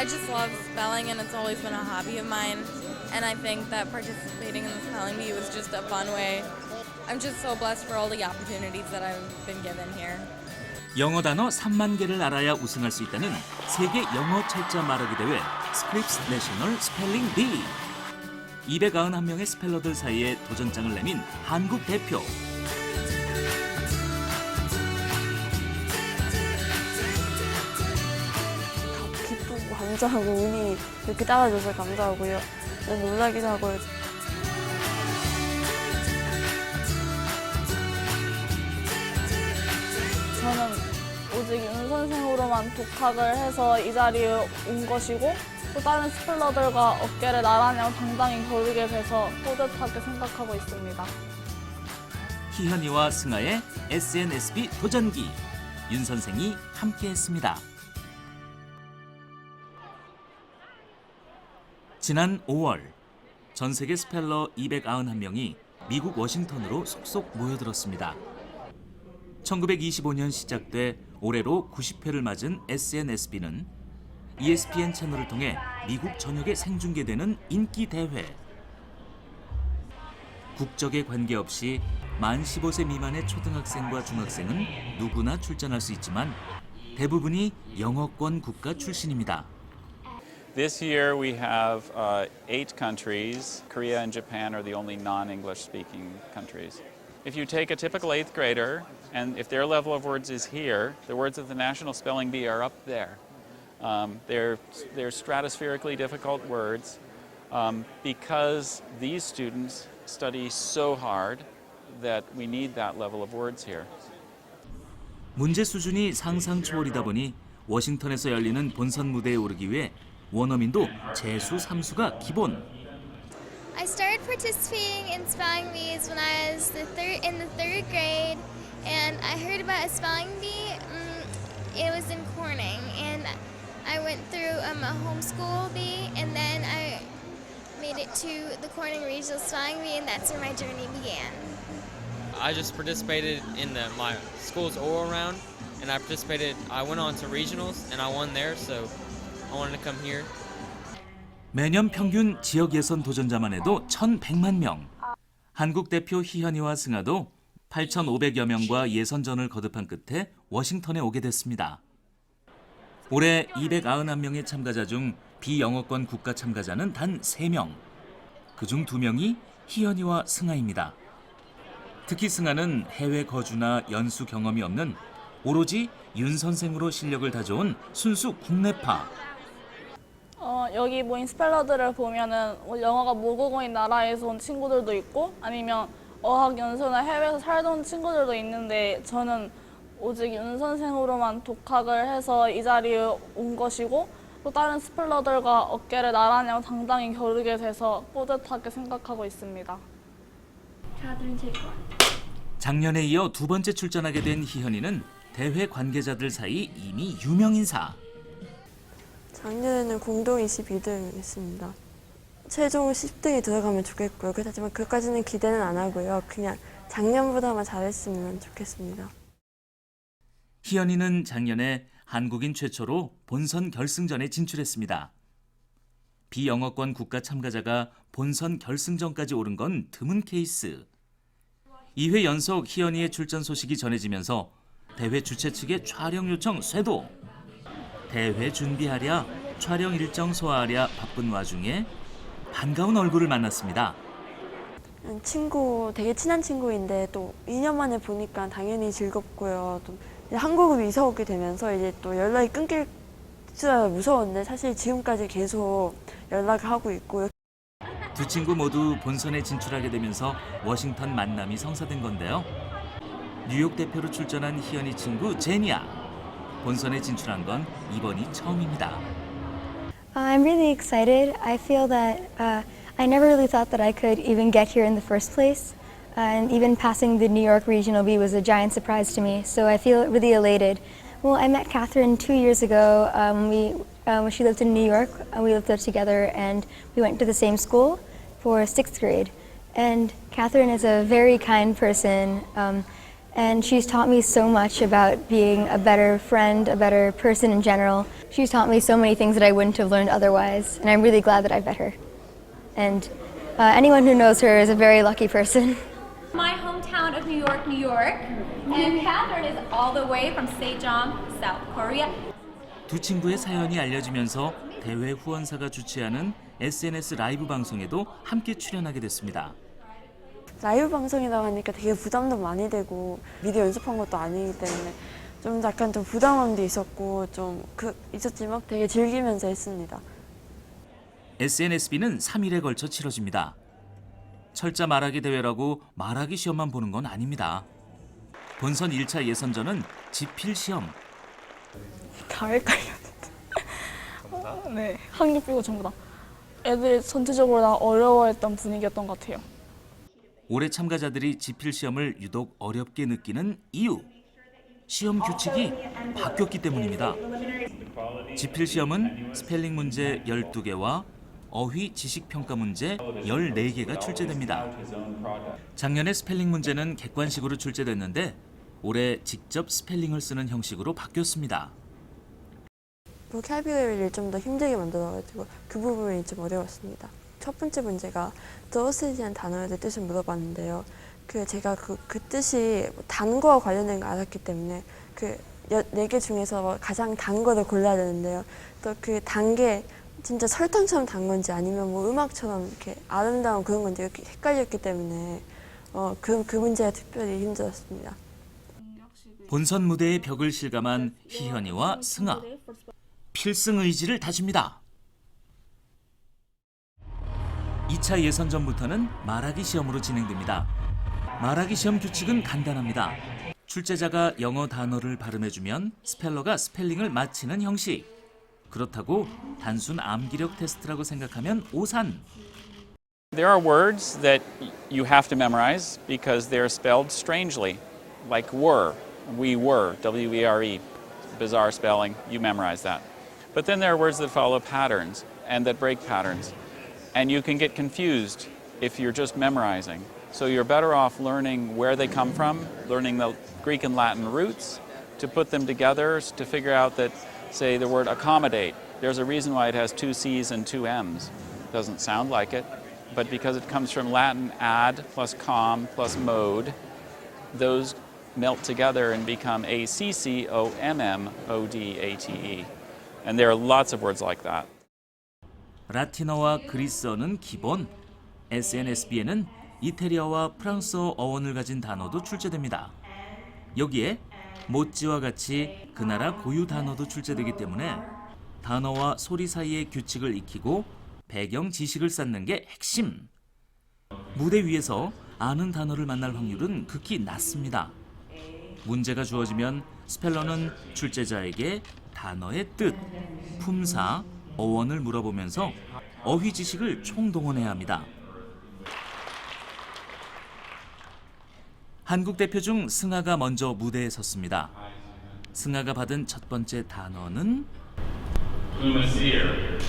I just love spelling, and it's always been a hobby of mine. And I think that participating in the spelling bee was just a fun way. I'm just so blessed for all the opportunities that I've been given here. 영어 단어 3만 개를 알아야 우승할 수 있다는 세계 영어 철자 말하기 대회 스크립스 내셔널 스펠링 비. 291명의 스펠러들 사이에 도전장을 내민 한국 대표. 기쁘고 감사하고 운이 이렇게 따라줘서 감사하고요. 너무 놀라기도 하고요. 저는 오직 윤 선생으로만 독학을 해서 이 자리에 온 것이고 또 다른 스펠러들과 어깨를 나란히 당당히 겨루게 돼서 뿌듯하게 생각하고 있습니다. 희현이와 승아의 SNSB 도전기. 윤 선생이 함께했습니다. 지난 5월 전 세계 스펠러 291명이 미국 워싱턴으로 속속 모여들었습니다. 1925년 시작돼 올해로 90회를 맞은 SNSB는 ESPN 채널을 통해 미국 전역에 생중계되는 인기 대회. 국적에 관계없이 만 15세 미만의 초등학생과 중학생은 누구나 출전할 수 있지만 대부분이 영어권 국가 출신입니다. This year we have 8 countries. Korea and Japan are the only non-English speaking countries. If you take a typical 8th grader, and if their level of words is here, the words of the National Spelling Bee are up there. They're stratospherically difficult words because these students study so hard that we need that level of words here. 문제 수준이 상상 초월이다 보니 워싱턴에서 열리는 본선 무대에 오르기 위해 원어민도 재수 3수가 기본. I started participating in spelling bees when I was in the third grade, and I heard about a spelling bee. It was in Corning, and I went through a homeschool bee, and then I made it to the Corning Regional Spelling Bee, and that's where my journey began. I just participated in my school's oral round, and I went on to regionals, and I won there, so I wanted to come here. 매년 평균 지역 예선 도전자만 해도 1,100만 명. 한국 대표 희현이와 승아도 8,500여 명과 예선전을 거듭한 끝에 워싱턴에 오게 됐습니다. 올해 291명의 참가자 중 비영어권 국가 참가자는 단 3명. 그중 2명이 희현이와 승아입니다. 특히 승아는 해외 거주나 연수 경험이 없는 오로지 윤 선생으로 실력을 다져온 순수 국내파. 여기 모인 스펠러들을 보면은 영어가 모국어인 나라에서 온 친구들도 있고 아니면 어학 연수나 해외에서 살던 친구들도 있는데 저는 오직 윤 선생으로만 독학을 해서 이 자리에 온 것이고 또 다른 스펠러들과 어깨를 나란히 당당히 겨루게 돼서 뿌듯하게 생각하고 있습니다. 작년에 이어 2번째 출전하게 된 희현이는 대회 관계자들 사이 이미 유명 인사. 작년에는 공동 22등 했습니다. 최종 10등이 들어가면 좋겠고요. 그렇지만 그까지는 기대는 안 하고요. 그냥 작년보다만 잘했으면 좋겠습니다. 희연이는 작년에 한국인 최초로 본선 결승전에 진출했습니다. 비영어권 국가 참가자가 본선 결승전까지 오른 건 드문 케이스. 2회 연속 희연이의 출전 소식이 전해지면서 대회 주최 측의 촬영 요청 쇄도. 대회 준비하랴, 촬영 일정 소화하랴 바쁜 와중에 반가운 얼굴을 만났습니다. 되게 친한 친구인데 또 2년 만에 보니까 당연히 즐겁고요. 또 한국으로 이사 오게 되면서 이제 또 연락이 끊길 줄 무서웠는데 사실 지금까지 계속 연락을 하고 있고요. 두 친구 모두 본선에 진출하게 되면서 워싱턴 만남이 성사된 건데요. 뉴욕 대표로 출전한 희연이 친구 제니아. 본선에 진출한 건 이번이 처음입니다. I'm really excited. I feel that I never really thought that I could even get here in the first place. And even passing the New York Regional B was a giant surprise to me. So I feel really elated. Well, I met Catherine 2 years ago when she lived in New York. We lived there together and we went to the same school for 6th grade. And Catherine is a very kind person. And she's taught me so much about being a better friend, a better person in general. She's taught me so many things that I wouldn't have learned otherwise, and I'm really glad that I've met her. And anyone who knows her is a very lucky person. My hometown of New York, New York, and Catherine is all the way from Sejong, South Korea. 두 친구의 사연이 알려지면서 대회 후원사가 주최하는 SNS 라이브 방송에도 함께 출연하게 됐습니다. 라이브 방송이라고 하니까 되게 부담도 많이 되고 미리 연습한 것도 아니기 때문에 좀 약간 좀 부담감도 있었고 있었지만 되게 즐기면서 했습니다. SNSB는 3일에 걸쳐 치러집니다. 철자 말하기 대회라고 말하기 시험만 보는 건 아닙니다. 본선 1차 예선전은 지필 시험. 다 헷갈렸는데. 네, 학력 빼고 전부 다. 애들이 전체적으로 다 어려워했던 분위기였던 것 같아요. 올해 참가자들이 지필 시험을 유독 어렵게 느끼는 이유. 시험 규칙이 바뀌었기 때문입니다. 지필 시험은 스펠링 문제 12개와 어휘 지식평가 문제 14개가 출제됩니다. 작년에 스펠링 문제는 객관식으로 출제됐는데 올해 직접 스펠링을 쓰는 형식으로 바뀌었습니다. 보캐뷸러리를 좀 더 힘들게 만들어가지고 그 부분이 좀 어려웠습니다. 첫 번째 문제가 더스라는 단어의 뜻을 물어봤는데요. 제가 그 뜻이 단 거와 관련된 걸 알았기 때문에 그 4개 중에서 가장 단 거를 골라야 되는데요. 또 그 단 게 진짜 설탕처럼 단 건지 아니면 뭐 음악처럼 이렇게 아름다운 그런 건지 이렇게 헷갈렸기 때문에 그 문제가 특별히 힘들었습니다. 본선 무대의 벽을 실감한 희현이와 승아. 필승 의지를 다집니다. 2차 예선전부터는 말하기 시험으로 진행됩니다. 말하기 시험 규칙은 간단합니다. 출제자가 영어 단어를 발음해주면 스펠러가 스펠링을 맞히는 형식. 그렇다고 단순 암기력 테스트라고 생각하면 오산. There are words that you have to memorize because they're spelled strangely, like were. We were, W-E-R-E. Bizarre spelling, you memorize that. But then there are words that follow patterns and that break patterns. And you can get confused if you're just memorizing. So you're better off learning where they come from, learning the Greek and Latin roots, to put them together to figure out that, say, the word accommodate. There's a reason why it has 2 C's and 2 M's. Doesn't sound like it, but because it comes from Latin ad plus com plus mode, those melt together and become ACCOMMODATE. And there are lots of words like that. 라틴어와 그리스어는 기본. SNSB에는 이태리어와 프랑스어 어원을 가진 단어도 출제됩니다. 여기에 모찌와 같이 그 나라 고유 단어도 출제되기 때문에 단어와 소리 사이의 규칙을 익히고 배경 지식을 쌓는 게 핵심. 무대 위에서 아는 단어를 만날 확률은 극히 낮습니다. 문제가 주어지면 스펠러는 출제자에게 단어의 뜻, 품사, 어원을 물어보면서 어휘 지식을 총동원해야 합니다. 한국 대표 중 승아가 먼저 무대에 섰습니다. 승아가 받은 첫 번째 단어는 Plumacier.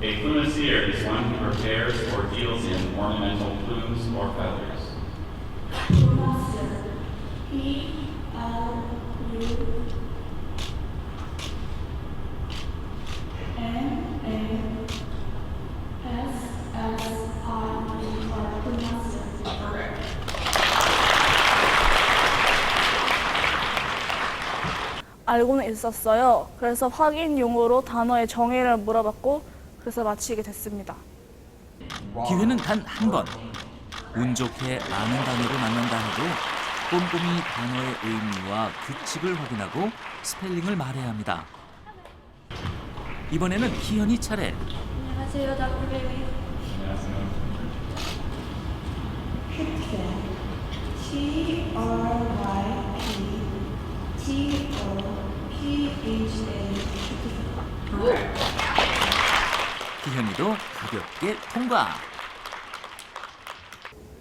A plumacier is one who prepares or deals in ornamental plumes or feathers. 알고는 있었어요. 그래서 확인용으로 단어의 정의를 물어봤고 그래서 마치게 됐습니다. 기회는 단 한 번. 운 좋게 많은 단어를 만난다 해도 꼼꼼히 단어의 의미와 규칙을 확인하고 스펠링을 말해야 합니다. 이번에는 희연이 차례. 안녕하세요, 닥터 베이비. 희연이도 가볍게 통과.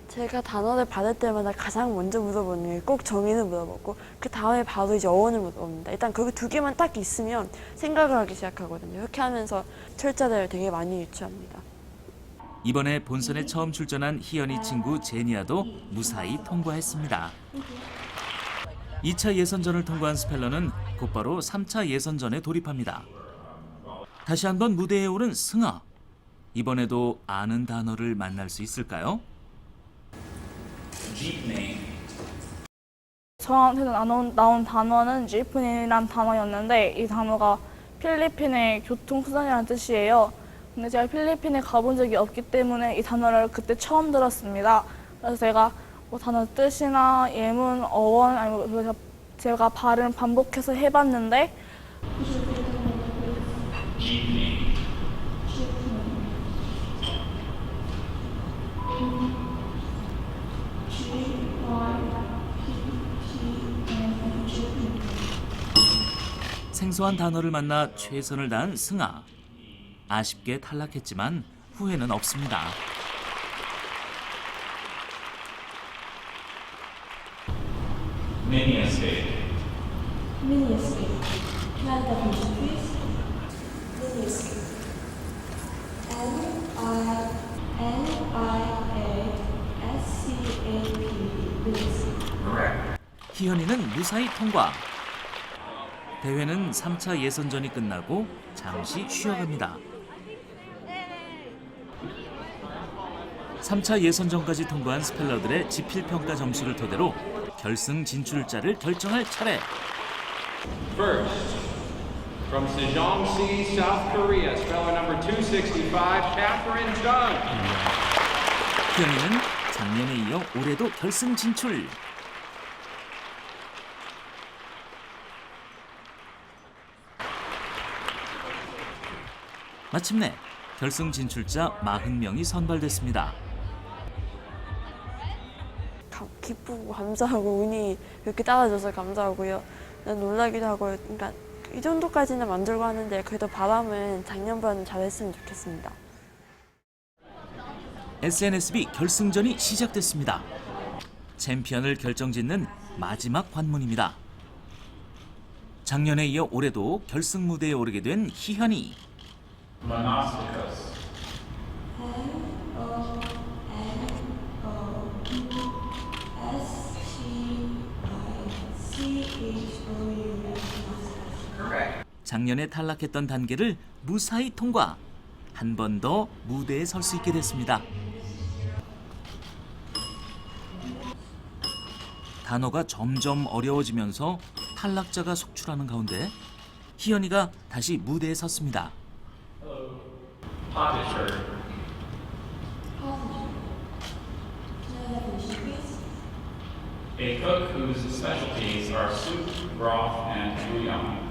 제가 단어를 받을 때마다 가장 먼저 물어보는 게 꼭 정의를 물어보고 그 다음에 바로 이제 어원을 물어봅니다. 일단 그 2개만 딱 있으면 생각을 하기 시작하거든요. 이렇게 하면서 철자를 되게 많이 유추합니다. 이번에 본선에 처음 출전한 희연이 친구 제니아도 무사히 통과했습니다. 2차 예선전을 통과한 스펠러는 곧바로 3차 예선전에 돌입합니다. 다시 한번 무대에 오른 승아. 이번에도 아는 단어를 만날 수 있을까요? 저한테는 나온 단어는 지프니라는 단어였는데 이 단어가 필리핀의 교통수단이라는 뜻이에요. 근데 제가 필리핀에 가본 적이 없기 때문에 이 단어를 그때 처음 들었습니다. 그래서 제가 뭐 단어 뜻이나 예문, 어원, 아니면 제가 발음 반복해서 해봤는데 생소한 단어를 만나 최선을 다한 승아. 아쉽게 탈락했지만 후회는 없습니다. Mini escape. Mini escape. Can I have the definition, please? Mini escape. N-I-A-S-C-A-P. Mini escape. 희연이는 무사히 통과. 대회는 3차 예선전이 끝나고 잠시 쉬어갑니다. 3차 예선전까지 통과한 스펠러들의 지필평가 점수를 토대로 결승 진출자를 결정할 차례. First, from Sejong-si, South Korea, speller number 265, Catherine Chung. 희연이는 작년에 이어 올해도 결승 진출. 마침내 결승 진출자 40명이 선발됐습니다. 기쁘고 감사하고 운이 이렇게 따라줘서 감사하고요. 놀라기도 하고, 그러니까 이 정도까지는 만들고 하는데 그래도 바람은 작년보다는 잘했으면 좋겠습니다. SNSB 결승전이 시작됐습니다. 챔피언을 결정짓는 마지막 관문입니다. 작년에 이어 올해도 결승 무대에 오르게 된 희현이. Monosticus. 작년에 탈락했던 단계를 무사히 통과. 한 번 더 무대에 설 수 있게 됐습니다. 단어가 점점 어려워지면서 탈락자가 속출하는 가운데 희연이가 다시 무대에 섰습니다. Potager. A cook whose specialties are soup, broth, and bouillon.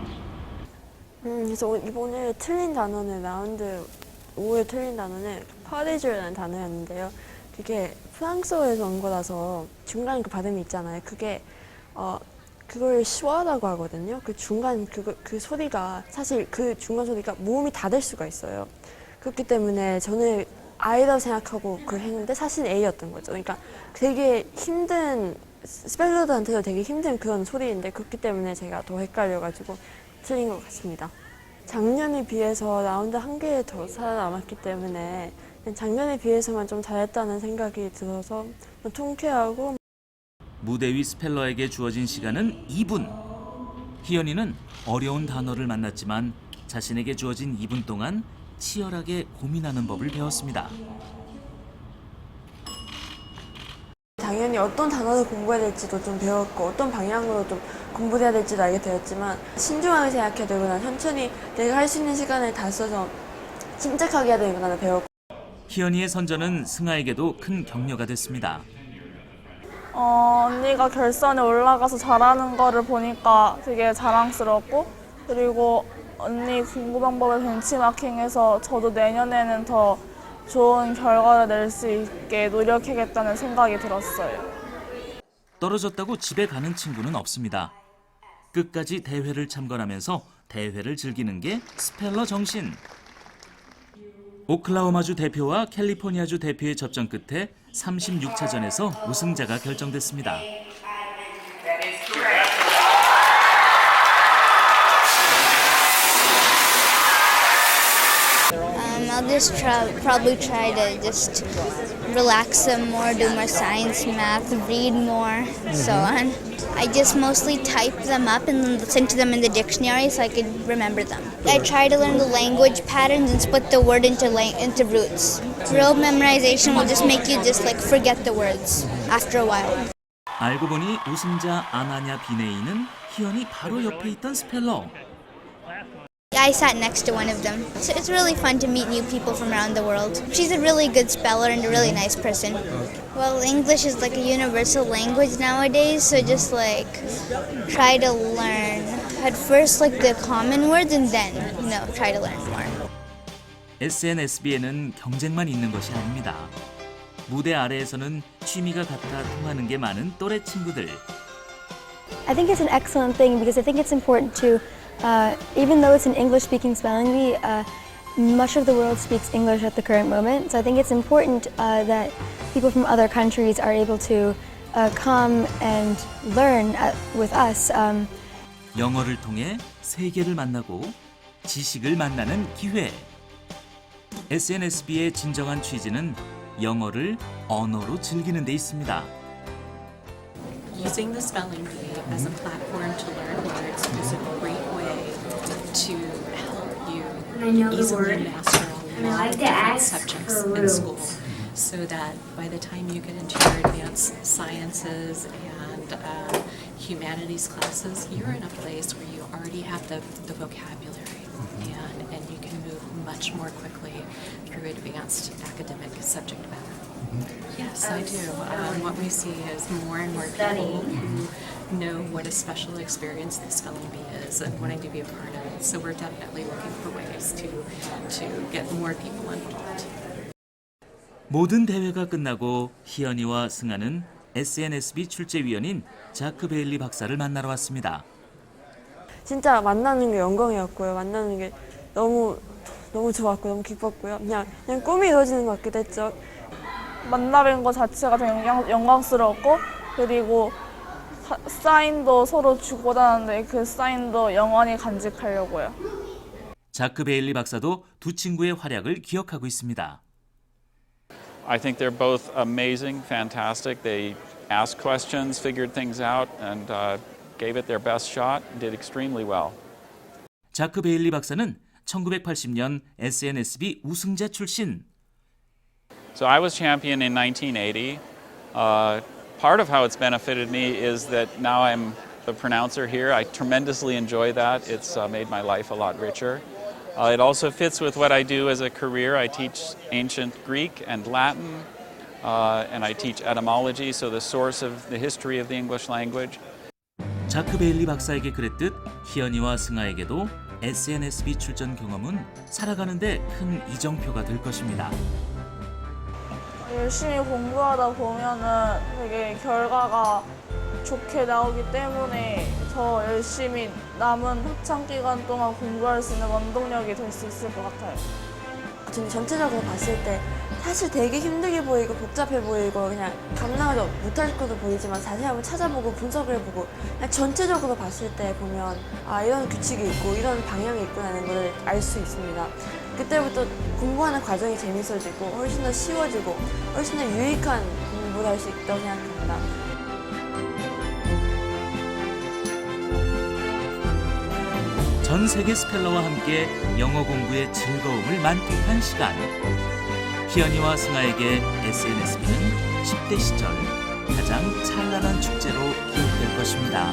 그래서 이번에 틀린 단어는 라운드 5에 틀린 단어는 파리주라는 단어였는데요. 그게 프랑스어에서 온 거라서 중간 그 발음이 있잖아요. 그게 그걸 슈아라고 하거든요. 그 중간 그 소리가 사실 그 중간 소리가 모음이 다 될 수가 있어요. 그렇기 때문에 저는 I라고 생각하고 그걸 했는데 사실 A였던 거죠. 그러니까 되게 힘든 스펠러들한테도 되게 힘든 그런 소리인데 그렇기 때문에 제가 더 헷갈려가지고 틀린 것 같습니다. 작년에 비해서 라운드 한 개 더 살아남았기 때문에 작년에 비해서만 좀 잘했다는 생각이 들어서 통쾌하고. 무대 위 스펠러에게 주어진 시간은 2분. 희연이는 어려운 단어를 만났지만 자신에게 주어진 2분 동안 치열하게 고민하는 법을 배웠습니다. 당연히 어떤 단어를 공부해야 될지도 좀 배웠고 어떤 방향으로 좀 공부해야 될지도 알게 되었지만 신중하게 생각해야 되구나, 천천히 내가 할 수 있는 시간을 다 써서 침착하게 해야 되구나 배웠고. 희연이의 선전은 승아에게도 큰 격려가 됐습니다. 언니가 결선에 올라가서 잘하는 거를 보니까 되게 자랑스럽고, 그리고 언니 공부 방법을 벤치마킹해서 저도 내년에는 더 좋은 결과를 낼 수 있게 노력해야겠다는 생각이 들었어요. 떨어졌다고 집에 가는 친구는 없습니다. 끝까지 대회를 참관하면서 대회를 즐기는 게 스펠러 정신. 오클라호마주 대표와 캘리포니아주 대표의 접전 끝에 36차전에서 우승자가 결정됐습니다. I'll do just probably try to just relax them more, do more science, math, read more, so on. I just mostly type them up and then listen to them in the dictionary so I could remember them. I try to learn the language patterns and split the word into roots. Real memorization will just make you just like forget the words after a while. 알고 보니 우승자 아나냐 비네이는 희연이 바로 옆에 있던 스펠러. I sat next to one of them. So it's really fun to meet new people from around the world. She's a really good speller and a really nice person. Well, English is like a universal language nowadays, so just like try to learn at first like the common words and then, try to learn more. SNSB에는 경쟁만 있는 것이 아닙니다. 무대 아래에서는 취미가 같아 통하는 게 많은 또래 친구들. I think it's an excellent thing because I think it's important to, even though it's an English-speaking spelling bee, much of the world speaks English at the current moment. So I think it's important that people from other countries are able to come and learn with us. 영어를 통해 세계를 만나고 지식을 만나는 기회. SNSB의 진정한 취지는 영어를 언어로 즐기는 데 있습니다. Using the spelling bee as a platform to learn words is a great way to help you easily master a lot of different subjects in school, so that by the time you get into your advanced sciences and humanities classes, you're in a place where you already have the vocabulary and you can move much more quickly through advanced academic subject matter. Yes, I do. What we see is more and more people who know what a special experience the spelling bee is and wanting to be a part of it. So we're definitely looking for ways to get more people involved. 모든 대회가 끝나고 희연이와 승아는 SNSB 출제위원인 자크 베일리 박사를 만나러 왔습니다. 진짜 만나는 게 영광이었고요. 만나는 게 너무 좋았고 너무 기뻤고요. 그냥 꿈이 이루어지는 것 같기도 했죠. 만나뵌 것 자체가 되게 영광스러웠고, 그리고 사인도 서로 주고받았는데 그 사인도 영원히 간직하려고요. 자크 베일리 박사도 두 친구의 활약을 기억하고 있습니다. I think they're both amazing, fantastic. They asked questions, figured things out, and gave it their best shot, did extremely well. 자크 베일리 박사는 1980년 SNSB 우승자 출신. So I was champion in 1980. Part of how it's benefited me is that now I'm the pronouncer here. I tremendously enjoy that. It's made my life a lot richer. It also fits with what I do as a career. I teach ancient Greek and Latin, and I teach etymology, so the source of the history of the English language. 자크 베일리 박사에게 그랬듯 희연이와 승아에게도 SNSB 출전 경험은 살아가는데 큰 이정표가 될 것입니다. 열심히 공부하다 보면은 되게 결과가 좋게 나오기 때문에 더 열심히 남은 학창 기간 동안 공부할 수 있는 원동력이 될 수 있을 것 같아요. 저는 전체적으로 봤을 때 사실 되게 힘들게 보이고 복잡해 보이고 그냥 감당하지 못할 것도 보이지만 자세히 한번 찾아보고 분석을 해보고 그냥 전체적으로 봤을 때 보면 이런 규칙이 있고 이런 방향이 있구나라는 걸 알 수 있습니다. 그때부터 공부하는 과정이 재밌어지고 훨씬 더 쉬워지고 훨씬 더 유익한 공부를 할 수 있다고 생각합니다. 전 세계 스펠러와 함께 영어 공부의 즐거움을 만끽한 시간. 희연이와 승아에게 SNSB는 10대 시절 가장 찬란한 축제로 기억될 것입니다.